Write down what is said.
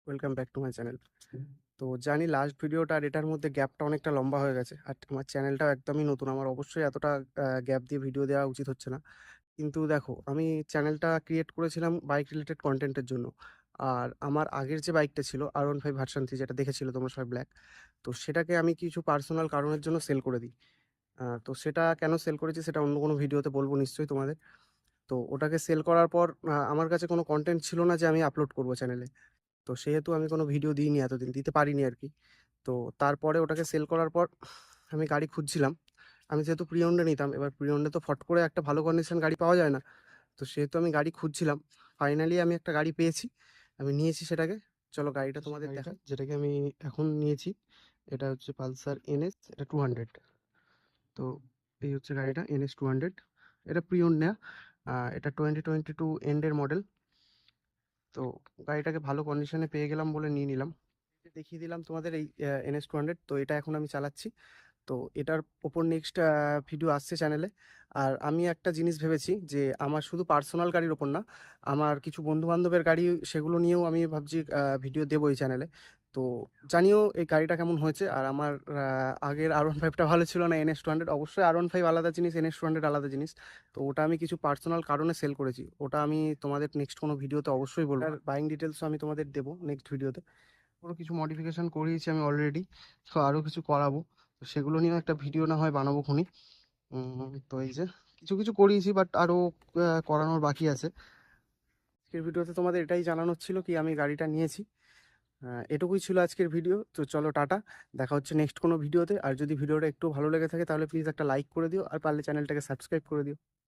Welcome back to my channel. তো জানি last ভিডিওটা আর এটার মধ্যে গ্যাপটা অনেকটা লম্বা হয়ে গেছে। আর আমার চ্যানেলটাও একদমই নতুন। আমার অবশ্যই এতটা গ্যাপ দিয়ে ভিডিও দেওয়া উচিত হচ্ছে না। কিন্তু দেখো, আমি চ্যানেলটা ক্রিয়েট করেছিলাম বাইক রিলেটেড কনটেন্টের জন্য। আর আমার আগের যে বাইকটা ছিল R15 ভার্সন 3, যেটা দেখেছিলে তোমরা সবাই ব্ল্যাক। তো সেটাকে আমি কিছু পার্সোনাল কারণের জন্য সেল করে দিই। তো সেটা কেন সেল করেছি সেটা অন্য কোনো ভিডিওতে বলবো নিশ্চয়ই তোমাদের। তো ওটাকে সেল করার পর আমার কাছে কোনো কনটেন্ট ছিল না যে আমি আপলোড করবো চ্যানেলে। তো সেহেতু আমি কোনো ভিডিও দিইনি, এতদিন দিতে পারিনি আর কি। তো তারপরে ওটাকে সেল করার পর আমি গাড়ি খুঁজছিলাম। আমি যেহেতু প্রি ওন্ডে নিতাম, এবার প্রি ওন্ডে তো ফট করে একটা ভালো কন্ডিশন গাড়ি পাওয়া যায় না। তো সেহেতু আমি গাড়ি খুঁজছিলাম। ফাইনালি আমি একটা গাড়ি পেয়েছি, আমি নিয়েছি সেটাকে। চলো গাড়িটা তোমাদের দেখাই, যেটাকে আমি এখন নিয়েছি। এটা হচ্ছে পালসার এনএস, এটা 200। তো এই হচ্ছে গাড়িটা এনএস 200। এটা প্রি ওন্ড নেওয়া। এটা 2022 এন্ডের মডেল। তো গাড়িটাকে ভালো কন্ডিশনে পেয়ে গেলাম বলে নিয়ে নিলাম। দেখিয়ে দিলাম তোমাদের এই NS 200। তো এটা এখন আমি চালাচ্ছি। তো এটার ওপর নেক্সট ভিডিও আসছে চ্যানেলে। আর আমি একটা জিনিস ভেবেছি যে আমার শুধু পার্সোনাল গাড়ির ওপর না, আমার কিছু বন্ধু বান্ধবের গাড়ি, সেগুলো নিয়েও আমি ভাবছি ভিডিও দেবো এই চ্যানেলে। তো জানিও এই গাড়িটা কেমন হয়েছে। আর আমার আগের R15টা ভালো ছিল না, NS 200। অবশ্যই R15 আলাদা জিনিস, NS 200 আলাদা জিনিস। তো ওটা আমি কিছু পার্সোনাল কারণে সেল করেছি, ওটা আমি তোমাদের নেক্সট কোনো ভিডিওতে অবশ্যই বলবো। আর বাইং ডিটেলসও আমি তোমাদের দেবো নেক্সট ভিডিওতে। পুরো কিছু মডিফিকেশন করিয়েছি আমি অলরেডি। তো আরও কিছু করাবো। তো সেগুলো নিয়েও একটা ভিডিও না হয় বানাবো খুনি। তো এই যে কিছু কিছু করিয়েছি, বাট আরও করানোর বাকি আছে। আজকের ভিডিওতে তোমাদের এটাই জানানোর ছিল কি আমি গাড়িটা নিয়েছি। এটুকুই ছিল আজকের ভিডিও। তো চলো টাটা, দেখা হচ্ছে নেক্সট কোনো ভিডিওতে। আর যদি ভিডিওটা একটু ভালো লেগে থাকে তাহলে প্লিজ একটা লাইক করে দিও, আর পারলে চ্যানেলটাকে সাবস্ক্রাইব করে দিও।